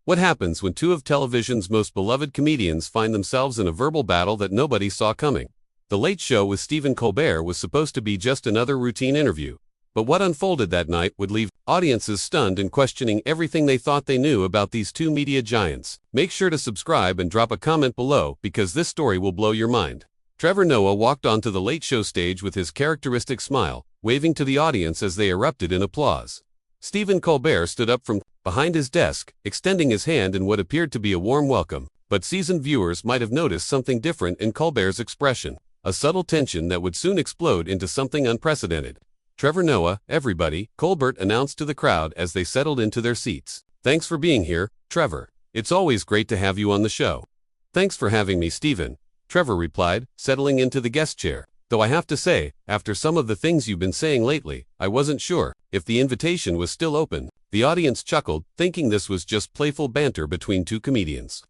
What happens when two of television's most beloved comedians find themselves in a verbal battle that nobody saw coming? The Late Show with Stephen Colbert was supposed to be just another routine interview. But what unfolded that night would leave audiences stunned and questioning everything they thought they knew about these two media giants. Make sure to subscribe and drop a comment below because this story will blow your mind. Trevor Noah walked onto the Late Show stage with his characteristic smile, waving to the audience as they erupted in applause. Stephen Colbert stood up from behind his desk, extending his hand in what appeared to be a warm welcome, but seasoned viewers might have noticed something different in Colbert's expression, a subtle tension that would soon explode into something unprecedented. "Trevor Noah, everybody," Colbert announced to the crowd as they settled into their seats. "Thanks for being here, Trevor. It's always great to have you on the show." "Thanks for having me, Stephen," Trevor replied, settling into the guest chair. "Though I have to say, after some of the things you've been saying lately, I wasn't sure if the invitation was still open." The audience chuckled, thinking this was just playful banter between two comedians.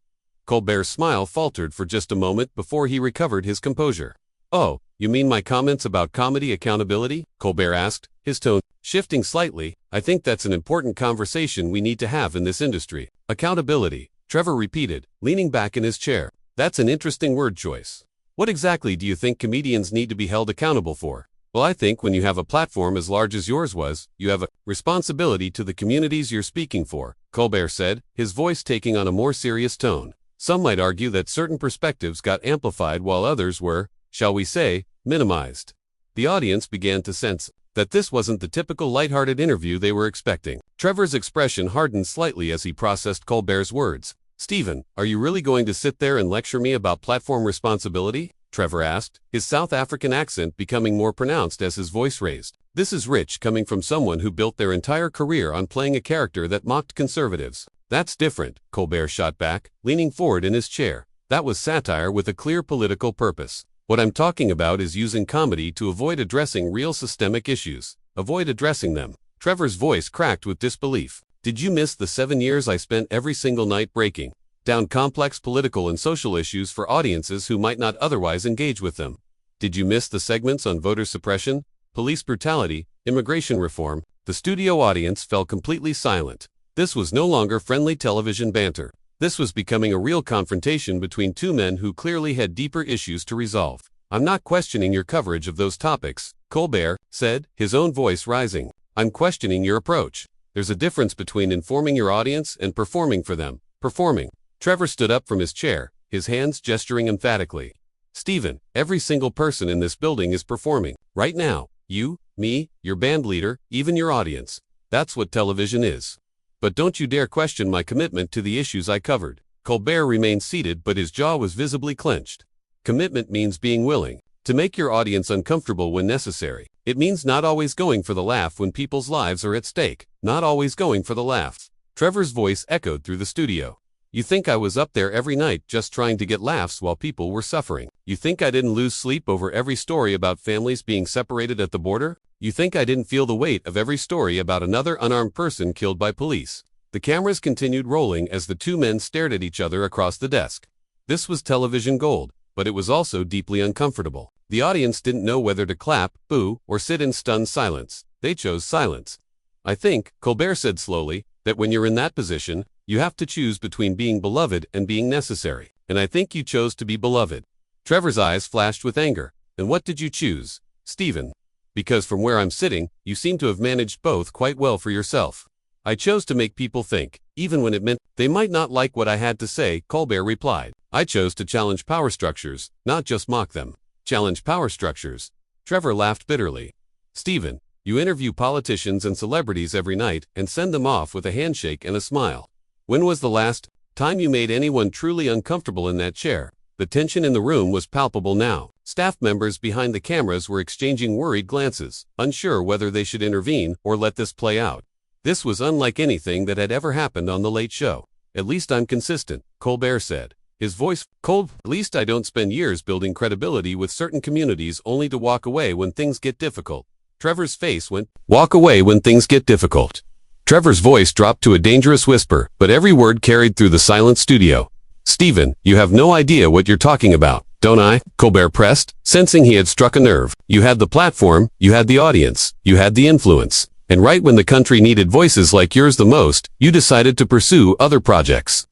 Colbert's smile faltered for just a moment before he recovered his composure. "Oh, you mean my comments about comedy accountability?" Colbert asked, his tone shifting slightly. "I think that's an important conversation we need to have in this industry." "Accountability," Trevor repeated, leaning back in his chair. "That's an interesting word choice. What exactly do you think comedians need to be held accountable for?" "Well, I think when you have a platform as large as yours was, you have a responsibility to the communities you're speaking for," Colbert said, his voice taking on a more serious tone. "Some might argue that certain perspectives got amplified while others were, shall we say, minimized." The audience began to sense that this wasn't the typical lighthearted interview they were expecting. Trevor's expression hardened slightly as he processed Colbert's words. "Stephen, are you really going to sit there and lecture me about platform responsibility?" Trevor asked, his South African accent becoming more pronounced as his voice raised. "This is rich coming from someone who built their entire career on playing a character that mocked conservatives." "That's different," Colbert shot back, leaning forward in his chair. "That was satire with a clear political purpose. What I'm talking about is using comedy to avoid addressing real systemic issues. Avoid addressing them." Trevor's voice cracked with disbelief. "Did you miss the 7 years I spent every single night breaking down complex political and social issues for audiences who might not otherwise engage with them? Did you miss the segments on voter suppression, police brutality, immigration reform?" The studio audience fell completely silent. This was no longer friendly television banter. This was becoming a real confrontation between two men who clearly had deeper issues to resolve. "I'm not questioning your coverage of those topics," Colbert said, his own voice rising. "I'm questioning your approach. There's a difference between informing your audience and performing for them." "Performing." Trevor stood up from his chair, his hands gesturing emphatically. "Stephen, every single person in this building is performing. Right now. You, me, your band leader, even your audience. That's what television is. But don't you dare question my commitment to the issues I covered." Colbert remained seated, but his jaw was visibly clenched. Commitment means being willing to make your audience uncomfortable when necessary. It means not always going for the laugh when people's lives are at stake. Not always going for the laugh. Trevor's voice echoed through the studio. "You think I was up there every night just trying to get laughs while people were suffering? You think I didn't lose sleep over every story about families being separated at the border? You think I didn't feel the weight of every story about another unarmed person killed by police?" The cameras continued rolling as the two men stared at each other across the desk. This was television gold, but it was also deeply uncomfortable. The audience didn't know whether to clap, boo, or sit in stunned silence. They chose silence. "I think," Colbert said slowly, "that when you're in that position, you have to choose between being beloved and being necessary. And I think you chose to be beloved." Trevor's eyes flashed with anger. "And what did you choose, Stephen? Because from where I'm sitting, you seem to have managed both quite well for yourself." "I chose to make people think, even when it meant they might not like what I had to say," Colbert replied. "I chose to challenge power structures, not just mock them." "Challenge power structures?" Trevor laughed bitterly. "Stephen, you interview politicians and celebrities every night and send them off with a handshake and a smile. When was the last time you made anyone truly uncomfortable in that chair?" The tension in the room was palpable now. Staff members behind the cameras were exchanging worried glances, unsure whether they should intervene or let this play out. This was unlike anything that had ever happened on The Late Show. "At least I'm consistent," Colbert said, his voice cold. "At least I don't spend years building credibility with certain communities only to walk away when things get difficult." Trevor's face went, "Walk away when things get difficult." Trevor's voice dropped to a dangerous whisper, but every word carried through the silent studio. "Stephen, you have no idea what you're talking about, don't I?" Colbert pressed, sensing he had struck a nerve. "You had the platform, you had the audience, you had the influence. And right when the country needed voices like yours the most, you decided to pursue other projects.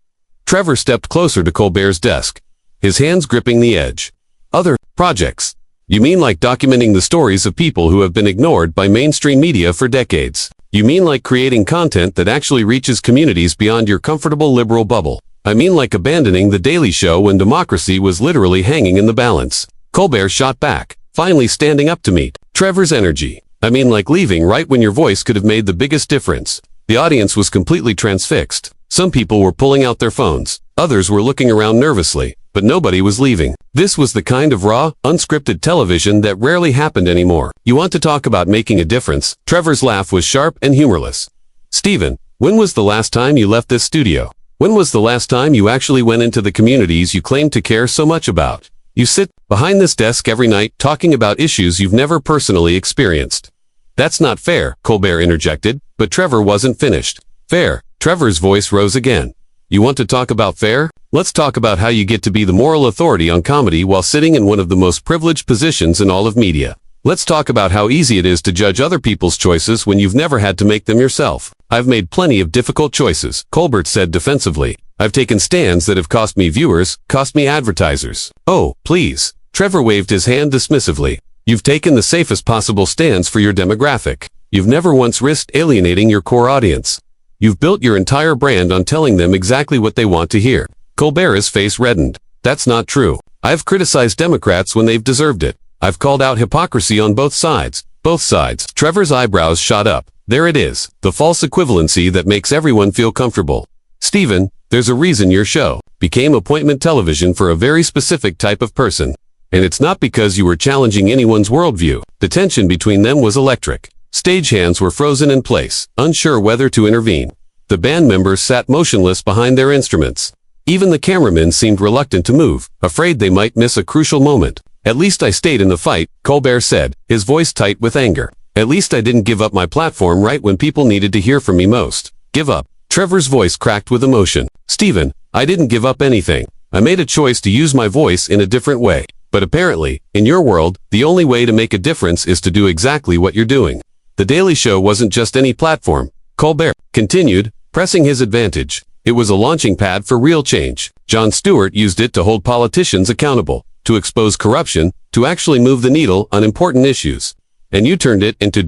Trevor stepped closer to Colbert's desk, his hands gripping the edge. Other projects? You mean like documenting the stories of people who have been ignored by mainstream media for decades? You mean like creating content that actually reaches communities beyond your comfortable liberal bubble? I mean like abandoning The Daily Show when democracy was literally hanging in the balance. Colbert shot back, finally standing up to meet Trevor's energy. I mean like leaving right when your voice could have made the biggest difference. The audience was completely transfixed. Some people were pulling out their phones. Others were looking around nervously, but nobody was leaving. This was the kind of raw, unscripted television that rarely happened anymore. You want to talk about making a difference? Trevor's laugh was sharp and humorless. Stephen, when was the last time you left this studio? When was the last time you actually went into the communities you claim to care so much about? You sit behind this desk every night talking about issues you've never personally experienced. That's not fair, Colbert interjected, but Trevor wasn't finished. Fair. Trevor's voice rose again. You want to talk about fair? Let's talk about how you get to be the moral authority on comedy while sitting in one of the most privileged positions in all of media. Let's talk about how easy it is to judge other people's choices when you've never had to make them yourself. I've made plenty of difficult choices, Colbert said defensively. I've taken stands that have cost me viewers, cost me advertisers. Oh, please. Trevor waved his hand dismissively. You've taken the safest possible stands for your demographic. You've never once risked alienating your core audience. You've built your entire brand on telling them exactly what they want to hear. Colbert's face reddened. That's not true. I've criticized Democrats when they've deserved it. I've called out hypocrisy on both sides. Both sides. Trevor's eyebrows shot up. There it is. The false equivalency that makes everyone feel comfortable. Stephen, there's a reason your show became appointment television for a very specific type of person. And it's not because you were challenging anyone's worldview. The tension between them was electric. Stagehands were frozen in place, unsure whether to intervene. The band members sat motionless behind their instruments. Even the cameramen seemed reluctant to move, afraid they might miss a crucial moment. At least I stayed in the fight, Colbert said, his voice tight with anger. At least I didn't give up my platform right when people needed to hear from me most. Give up. Trevor's voice cracked with emotion. Stephen, I didn't give up anything. I made a choice to use my voice in a different way. But apparently, in your world, the only way to make a difference is to do exactly what you're doing. The Daily Show wasn't just any platform. Colbert continued, pressing his advantage. It was a launching pad for real change. Jon Stewart used it to hold politicians accountable, to expose corruption, to actually move the needle on important issues. And you turned it into ...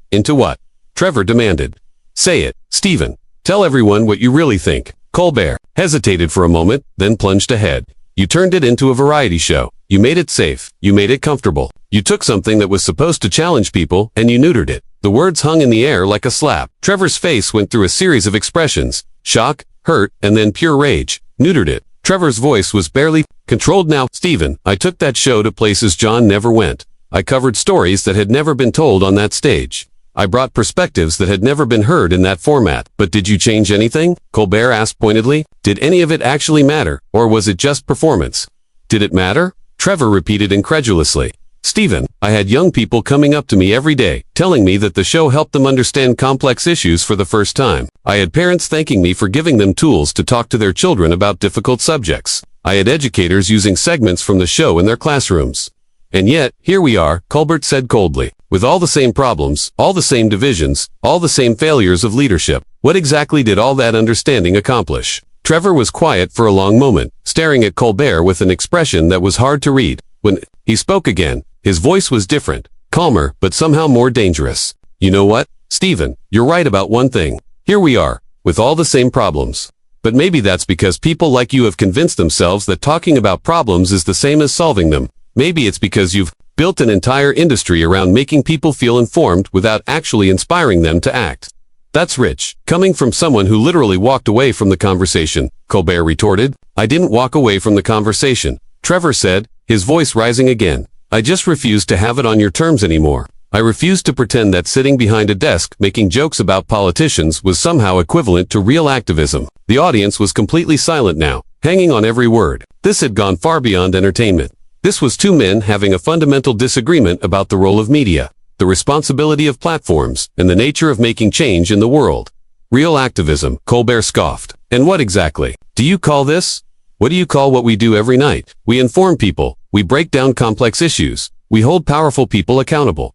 into what? Trevor demanded. Say it, Stephen. Tell everyone what you really think. Colbert hesitated for a moment, then plunged ahead. You turned it into a variety show. You made it safe. You made it comfortable. You took something that was supposed to challenge people, and you neutered it. The words hung in the air like a slap. Trevor's face went through a series of expressions. Shock, hurt, and then pure rage. Neutered it. Trevor's voice was barely controlled now. Stephen, I took that show to places John never went. I covered stories that had never been told on that stage. I brought perspectives that had never been heard in that format. But did you change anything? Colbert asked pointedly. Did any of it actually matter, or was it just performance? Did it matter? Trevor repeated incredulously. Stephen, I had young people coming up to me every day, telling me that the show helped them understand complex issues for the first time. I had parents thanking me for giving them tools to talk to their children about difficult subjects. I had educators using segments from the show in their classrooms. And yet, here we are, Colbert said coldly, with all the same problems, all the same divisions, all the same failures of leadership. What exactly did all that understanding accomplish? Trevor was quiet for a long moment, staring at Colbert with an expression that was hard to read. When he spoke again, his voice was different, calmer, but somehow more dangerous. You know what, Stephen, you're right about one thing. Here we are, with all the same problems. But maybe that's because people like you have convinced themselves that talking about problems is the same as solving them. Maybe it's because you've built an entire industry around making people feel informed without actually inspiring them to act. That's rich, coming from someone who literally walked away from the conversation, Colbert retorted. I didn't walk away from the conversation, Trevor said, his voice rising again. I just refuse to have it on your terms anymore. I refuse to pretend that sitting behind a desk making jokes about politicians was somehow equivalent to real activism. The audience was completely silent now, hanging on every word. This had gone far beyond entertainment. This was two men having a fundamental disagreement about the role of media, the responsibility of platforms, and the nature of making change in the world. Real activism, Colbert scoffed. And what exactly do you call this? What do you call what we do every night? We inform people. We break down complex issues. We hold powerful people accountable.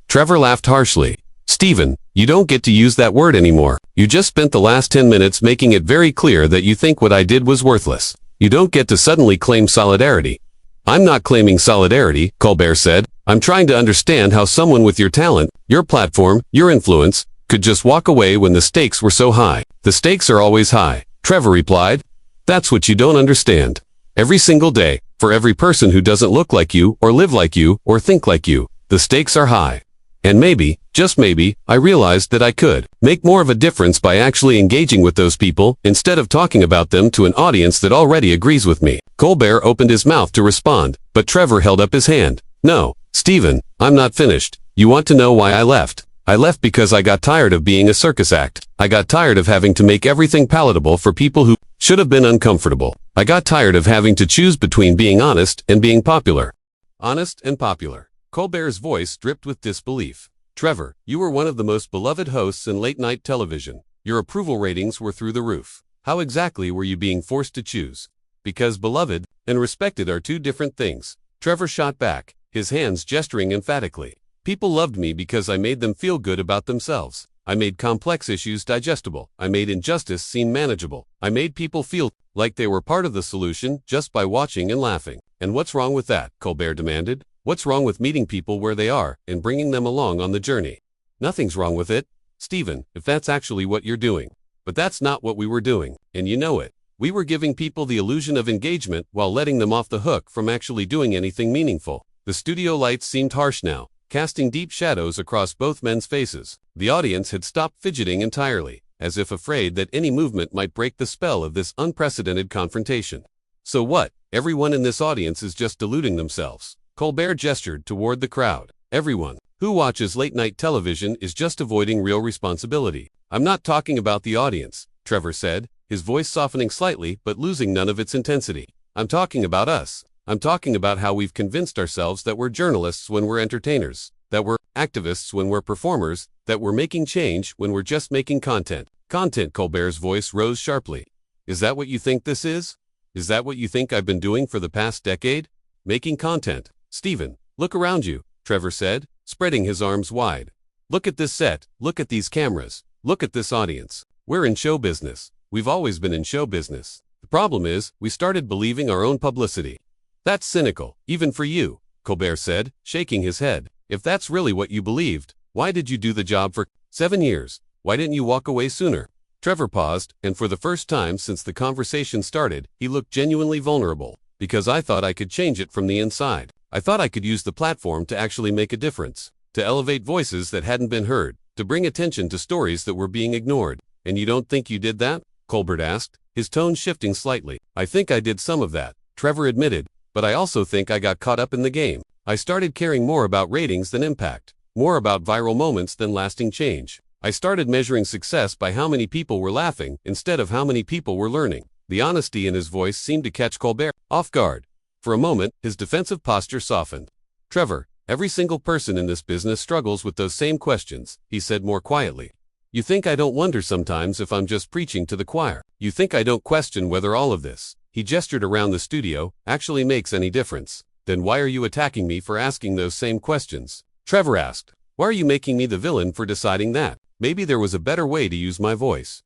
Trevor laughed harshly. Stephen, you don't get to use that word anymore. You just spent the last 10 minutes making it very clear that you think what I did was worthless. You don't get to suddenly claim solidarity. I'm not claiming solidarity, Colbert said. I'm trying to understand how someone with your talent, your platform, your influence, could just walk away when the stakes were so high. The stakes are always high, Trevor replied. That's what you don't understand. Every single day, for every person who doesn't look like you, or live like you, or think like you, the stakes are high. And maybe, just maybe, I realized that I could make more of a difference by actually engaging with those people, instead of talking about them to an audience that already agrees with me. Colbert opened his mouth to respond, but Trevor held up his hand. No, Stephen, I'm not finished. You want to know why I left? I left because I got tired of being a circus act. I got tired of having to make everything palatable for people who should have been uncomfortable. I got tired of having to choose between being honest and being popular. Honest and popular. Colbert's voice dripped with disbelief. Trevor, you were one of the most beloved hosts in late-night television. Your approval ratings were through the roof. How exactly were you being forced to choose? Because beloved and respected are two different things. Trevor shot back, his hands gesturing emphatically. People loved me because I made them feel good about themselves. I made complex issues digestible. I made injustice seem manageable. I made people feel like they were part of the solution just by watching and laughing. And what's wrong with that? Colbert demanded. What's wrong with meeting people where they are and bringing them along on the journey? Nothing's wrong with it, Stephen, if that's actually what you're doing. But that's not what we were doing, and you know it. We were giving people the illusion of engagement while letting them off the hook from actually doing anything meaningful. The studio lights seemed harsh now, casting deep shadows across both men's faces. The audience had stopped fidgeting entirely, as if afraid that any movement might break the spell of this unprecedented confrontation. So what? Everyone in this audience is just deluding themselves. Colbert gestured toward the crowd. Everyone who watches late-night television is just avoiding real responsibility. I'm not talking about the audience, Trevor said, his voice softening slightly but losing none of its intensity. I'm talking about us. I'm talking about how we've convinced ourselves that we're journalists when we're entertainers, that we're activists when we're performers, that we're making change when we're just making content. Content, Colbert's voice rose sharply. Is that what you think this is? Is that what you think I've been doing for the past decade? Making content. Stephen, look around you, Trevor said, spreading his arms wide. Look at this set, look at these cameras, look at this audience. We're in show business. We've always been in show business. The problem is, we started believing our own publicity. That's cynical, even for you, Colbert said, shaking his head. If that's really what you believed, why did you do the job for 7 years? Why didn't you walk away sooner? Trevor paused, and for the first time since the conversation started, he looked genuinely vulnerable. Because I thought I could change it from the inside. I thought I could use the platform to actually make a difference, to elevate voices that hadn't been heard, to bring attention to stories that were being ignored. And you don't think you did that? Colbert asked, his tone shifting slightly. I think I did some of that, Trevor admitted, but I also think I got caught up in the game. I started caring more about ratings than impact, more about viral moments than lasting change. I started measuring success by how many people were laughing instead of how many people were learning. The honesty in his voice seemed to catch Colbert off guard. For a moment, his defensive posture softened. Trevor, every single person in this business struggles with those same questions, he said more quietly. You think I don't wonder sometimes if I'm just preaching to the choir? You think I don't question whether all of this, he gestured around the studio, actually makes any difference? Then why are you attacking me for asking those same questions? Trevor asked. Why are you making me the villain for deciding that? Maybe there was a better way to use my voice.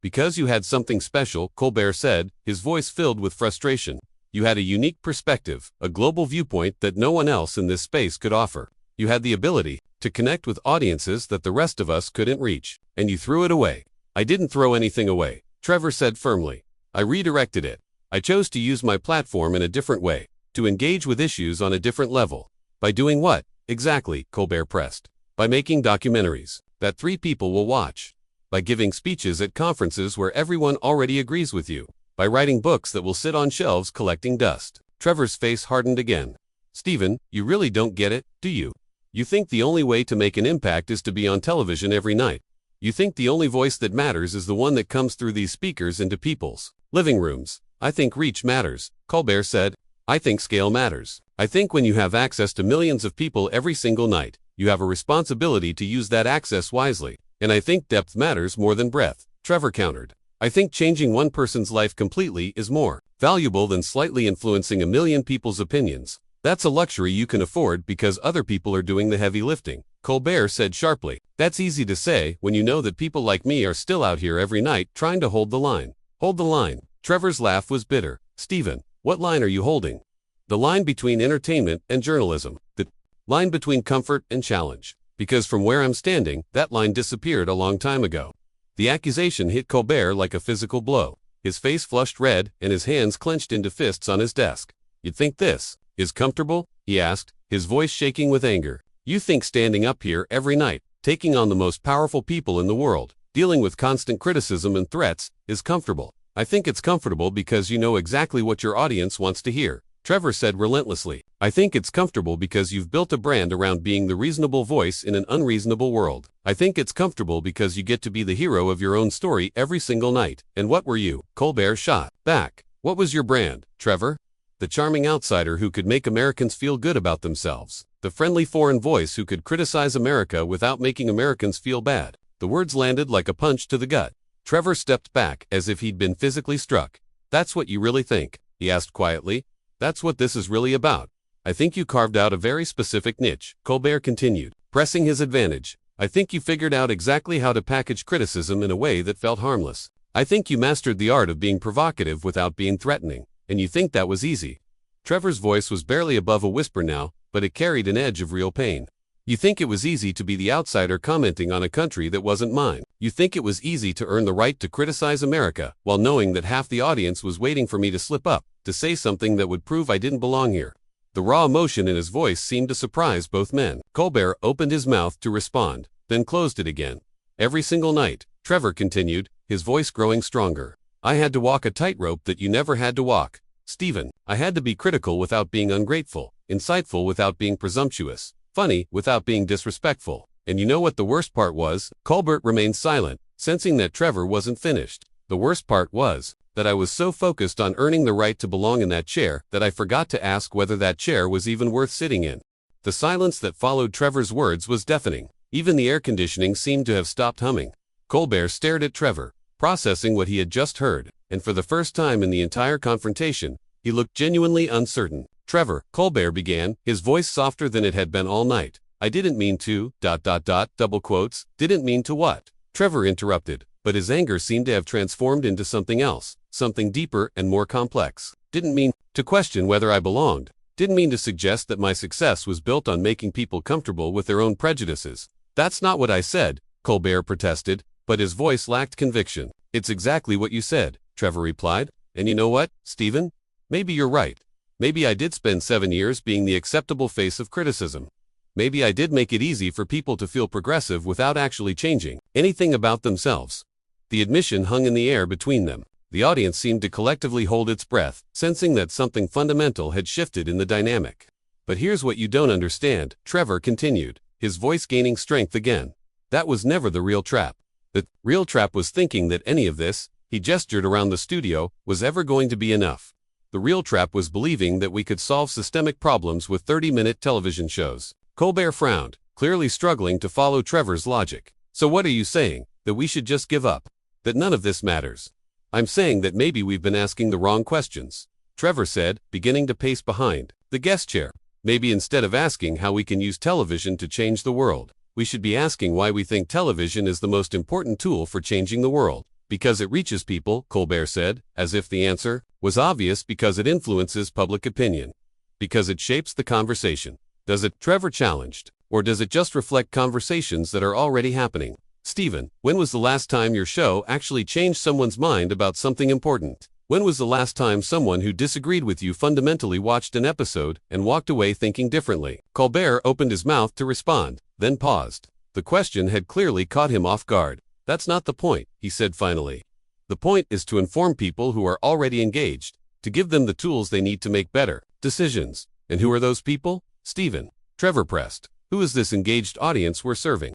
Because you had something special, Colbert said, his voice filled with frustration. You had a unique perspective, a global viewpoint that no one else in this space could offer. You had the ability to connect with audiences that the rest of us couldn't reach, and you threw it away. I didn't throw anything away, Trevor said firmly. I redirected it. I chose to use my platform in a different way, to engage with issues on a different level. By doing what? Exactly, Colbert pressed. By making documentaries that 3 people will watch. By giving speeches at conferences where everyone already agrees with you. By writing books that will sit on shelves collecting dust. Trevor's face hardened again. Stephen, you really don't get it, do you? You think the only way to make an impact is to be on television every night. You think the only voice that matters is the one that comes through these speakers into people's living rooms. I think reach matters, Colbert said. I think scale matters. I think when you have access to millions of people every single night, you have a responsibility to use that access wisely. And I think depth matters more than breadth, Trevor countered. I think changing one person's life completely is more valuable than slightly influencing a million people's opinions. That's a luxury you can afford because other people are doing the heavy lifting, Colbert said sharply. That's easy to say when you know that people like me are still out here every night trying to hold the line. Hold the line. Trevor's laugh was bitter. Stephen, what line are you holding? The line between entertainment and journalism. The line between comfort and challenge. Because from where I'm standing, that line disappeared a long time ago. The accusation hit Colbert like a physical blow. His face flushed red and his hands clenched into fists on his desk. You'd think this is comfortable? He asked, his voice shaking with anger. You think standing up here every night, taking on the most powerful people in the world, dealing with constant criticism and threats, is comfortable. I think it's comfortable because you know exactly what your audience wants to hear, Trevor said relentlessly. I think it's comfortable because you've built a brand around being the reasonable voice in an unreasonable world. I think it's comfortable because you get to be the hero of your own story every single night. And what were you? Colbert shot back. What was your brand, Trevor? The charming outsider who could make Americans feel good about themselves. The friendly foreign voice who could criticize America without making Americans feel bad. The words landed like a punch to the gut. Trevor stepped back as if he'd been physically struck. That's what you really think? He asked quietly. That's what this is really about. I think you carved out a very specific niche, Colbert continued, pressing his advantage. I think you figured out exactly how to package criticism in a way that felt harmless. I think you mastered the art of being provocative without being threatening. And you think that was easy. Trevor's voice was barely above a whisper now, but it carried an edge of real pain. You think it was easy to be the outsider commenting on a country that wasn't mine. You think it was easy to earn the right to criticize America, while knowing that half the audience was waiting for me to slip up, to say something that would prove I didn't belong here. The raw emotion in his voice seemed to surprise both men. Colbert opened his mouth to respond, then closed it again. Every single night, Trevor continued, his voice growing stronger. I had to walk a tightrope that you never had to walk. Stephen, I had to be critical without being ungrateful, insightful without being presumptuous, funny without being disrespectful. And you know what the worst part was? Colbert remained silent, sensing that Trevor wasn't finished. The worst part was that I was so focused on earning the right to belong in that chair that I forgot to ask whether that chair was even worth sitting in. The silence that followed Trevor's words was deafening. Even the air conditioning seemed to have stopped humming. Colbert stared at Trevor, processing what he had just heard, and for the first time in the entire confrontation, he looked genuinely uncertain. Trevor, Colbert began, his voice softer than it had been all night. I didn't mean to, double quotes, didn't mean to what? Trevor interrupted, but his anger seemed to have transformed into something else, something deeper and more complex. Didn't mean to question whether I belonged. Didn't mean to suggest that my success was built on making people comfortable with their own prejudices. That's not what I said, Colbert protested, but his voice lacked conviction. It's exactly what you said, Trevor replied. And you know what, Stephen? Maybe you're right. Maybe I did spend 7 years being the acceptable face of criticism. Maybe I did make it easy for people to feel progressive without actually changing anything about themselves. The admission hung in the air between them. The audience seemed to collectively hold its breath, sensing that something fundamental had shifted in the dynamic. But here's what you don't understand, Trevor continued, his voice gaining strength again. That was never the real trap. The real trap was thinking that any of this, he gestured around the studio, was ever going to be enough. The real trap was believing that we could solve systemic problems with 30-minute television shows. Colbert frowned, clearly struggling to follow Trevor's logic. So what are you saying? That we should just give up? That none of this matters? I'm saying that maybe we've been asking the wrong questions, Trevor said, beginning to pace behind the guest chair. Maybe instead of asking how we can use television to change the world, we should be asking why we think television is the most important tool for changing the world. Because it reaches people, Colbert said, as if the answer was obvious. Because it influences public opinion. Because it shapes the conversation. Does it? Trevor challenged. Or does it just reflect conversations that are already happening? Stephen, when was the last time your show actually changed someone's mind about something important? When was the last time someone who disagreed with you fundamentally watched an episode and walked away thinking differently? Colbert opened his mouth to respond, then paused. The question had clearly caught him off guard. That's not the point, he said finally. The point is to inform people who are already engaged, to give them the tools they need to make better decisions. And who are those people? Stephen, Trevor pressed. Who is this engaged audience we're serving?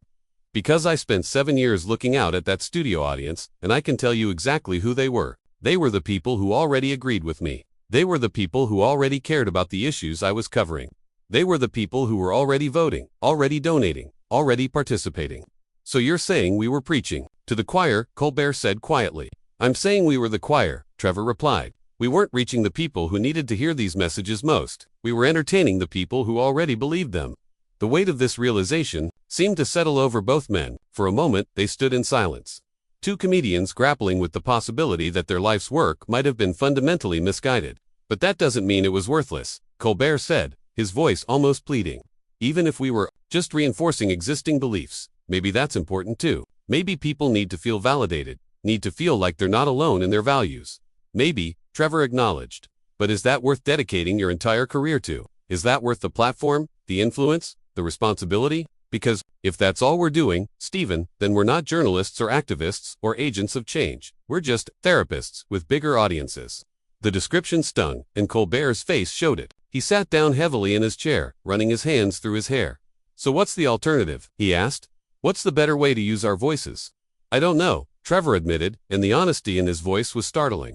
Because I spent 7 years looking out at that studio audience, and I can tell you exactly who they were. They were the people who already agreed with me. They were the people who already cared about the issues I was covering. They were the people who were already voting, already donating, already participating. So you're saying we were preaching to the choir, Colbert said quietly. I'm saying we were the choir, Trevor replied. We weren't reaching the people who needed to hear these messages most. We were entertaining the people who already believed them. The weight of this realization seemed to settle over both men. For a moment, they stood in silence. Two comedians grappling with the possibility that their life's work might have been fundamentally misguided. But that doesn't mean it was worthless, Colbert said, his voice almost pleading. Even if we were just reinforcing existing beliefs, maybe that's important too. Maybe people need to feel validated, need to feel like they're not alone in their values. Maybe, Trevor acknowledged. But is that worth dedicating your entire career to? Is that worth the platform, the influence, the responsibility? Because, if that's all we're doing, Stephen, then we're not journalists or activists or agents of change. We're just therapists with bigger audiences. The description stung, and Colbert's face showed it. He sat down heavily in his chair, running his hands through his hair. So what's the alternative? He asked. What's the better way to use our voices? I don't know, Trevor admitted, and the honesty in his voice was startling.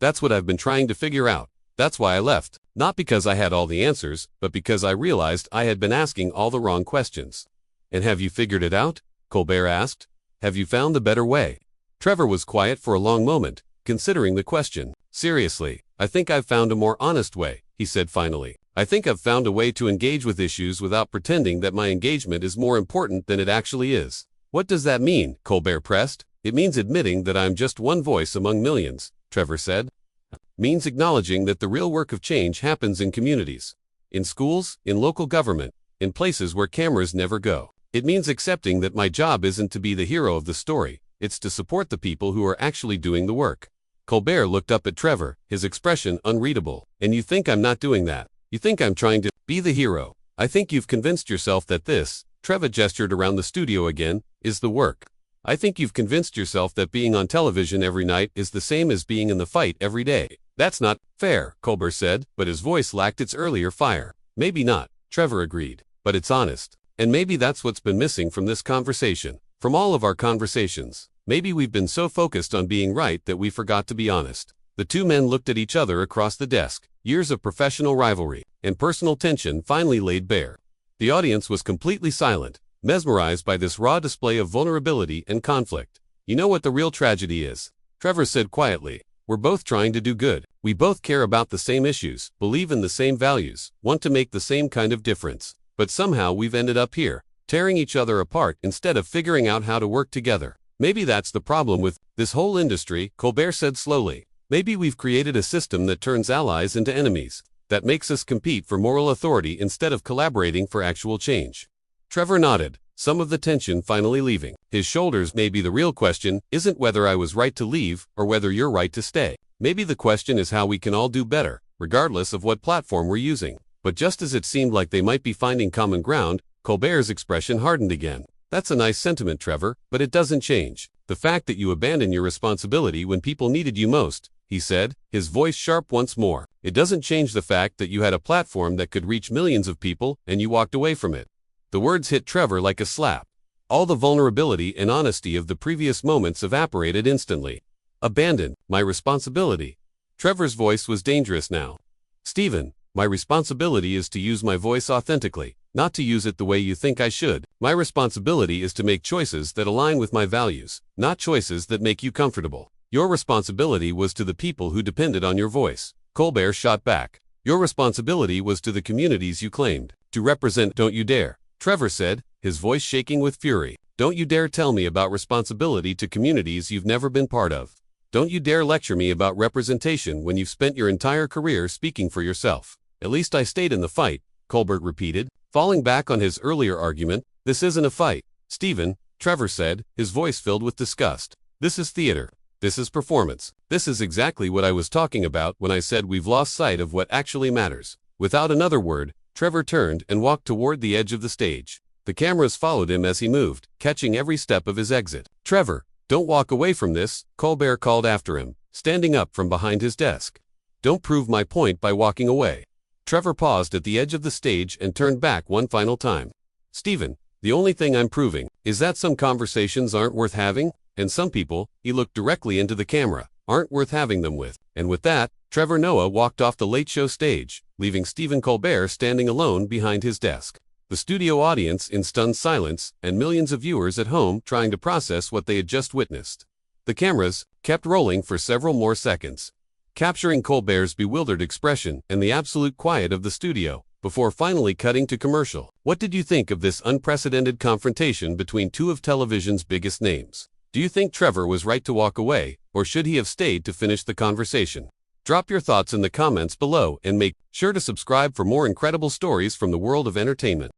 That's what I've been trying to figure out. That's why I left. Not because I had all the answers, but because I realized I had been asking all the wrong questions. And have you figured it out? Colbert asked. Have you found the better way? Trevor was quiet for a long moment, considering the question. Seriously, I think I've found a more honest way, he said finally. I think I've found a way to engage with issues without pretending that my engagement is more important than it actually is. What does that mean? Colbert pressed. It means admitting that I'm just one voice among millions, Trevor said. Means acknowledging that the real work of change happens in communities, in schools, in local government, in places where cameras never go. It means accepting that my job isn't to be the hero of the story, it's to support the people who are actually doing the work. Colbert looked up at Trevor, his expression unreadable. And you think I'm not doing that? You think I'm trying to be the hero? I think you've convinced yourself that this, Trevor gestured around the studio again, is the work. I think you've convinced yourself that being on television every night is the same as being in the fight every day. That's not fair, Colbert said, but his voice lacked its earlier fire. Maybe not, Trevor agreed, but it's honest. And maybe that's what's been missing from this conversation, from all of our conversations. Maybe we've been so focused on being right that we forgot to be honest. The two men looked at each other across the desk. Years of professional rivalry and personal tension finally laid bare. The audience was completely silent, mesmerized by this raw display of vulnerability and conflict. You know what the real tragedy is? Trevor said quietly. We're both trying to do good. We both care about the same issues, believe in the same values, want to make the same kind of difference. But somehow we've ended up here, tearing each other apart instead of figuring out how to work together. Maybe that's the problem with this whole industry, Colbert said slowly. Maybe we've created a system that turns allies into enemies, that makes us compete for moral authority instead of collaborating for actual change. Trevor nodded, some of the tension finally leaving his shoulders. Maybe the real question isn't whether I was right to leave or whether you're right to stay. Maybe the question is how we can all do better, regardless of what platform we're using. But just as it seemed like they might be finding common ground, Colbert's expression hardened again. That's a nice sentiment, Trevor, but it doesn't change the fact that you abandoned your responsibility when people needed you most, he said, his voice sharp once more. It doesn't change the fact that you had a platform that could reach millions of people and you walked away from it. The words hit Trevor like a slap. All the vulnerability and honesty of the previous moments evaporated instantly. Abandon my responsibility. Trevor's voice was dangerous now. Stephen, my responsibility is to use my voice authentically, not to use it the way you think I should. My responsibility is to make choices that align with my values, not choices that make you comfortable. Your responsibility was to the people who depended on your voice. Colbert shot back. Your responsibility was to the communities you claimed to represent. Don't you dare, Trevor said, his voice shaking with fury. Don't you dare tell me about responsibility to communities you've never been part of. Don't you dare lecture me about representation when you've spent your entire career speaking for yourself. At least I stayed in the fight, Colbert repeated, falling back on his earlier argument. This isn't a fight, Stephen, Trevor said, his voice filled with disgust. This is theater. This is performance. This is exactly what I was talking about when I said we've lost sight of what actually matters. Without another word, Trevor turned and walked toward the edge of the stage. The cameras followed him as he moved, catching every step of his exit. Trevor, don't walk away from this, Colbert called after him, standing up from behind his desk. Don't prove my point by walking away. Trevor paused at the edge of the stage and turned back one final time. Stephen, the only thing I'm proving is that some conversations aren't worth having, and some people, he looked directly into the camera, aren't worth having them with. And with that, Trevor Noah walked off the Late Show stage, leaving Stephen Colbert standing alone behind his desk. The studio audience in stunned silence, and millions of viewers at home trying to process what they had just witnessed. The cameras kept rolling for several more seconds. capturing Colbert's bewildered expression and the absolute quiet of the studio, before finally cutting to commercial. What did you think of this unprecedented confrontation between two of television's biggest names? Do you think Trevor was right to walk away, or should he have stayed to finish the conversation? Drop your thoughts in the comments below and make sure to subscribe for more incredible stories from the world of entertainment.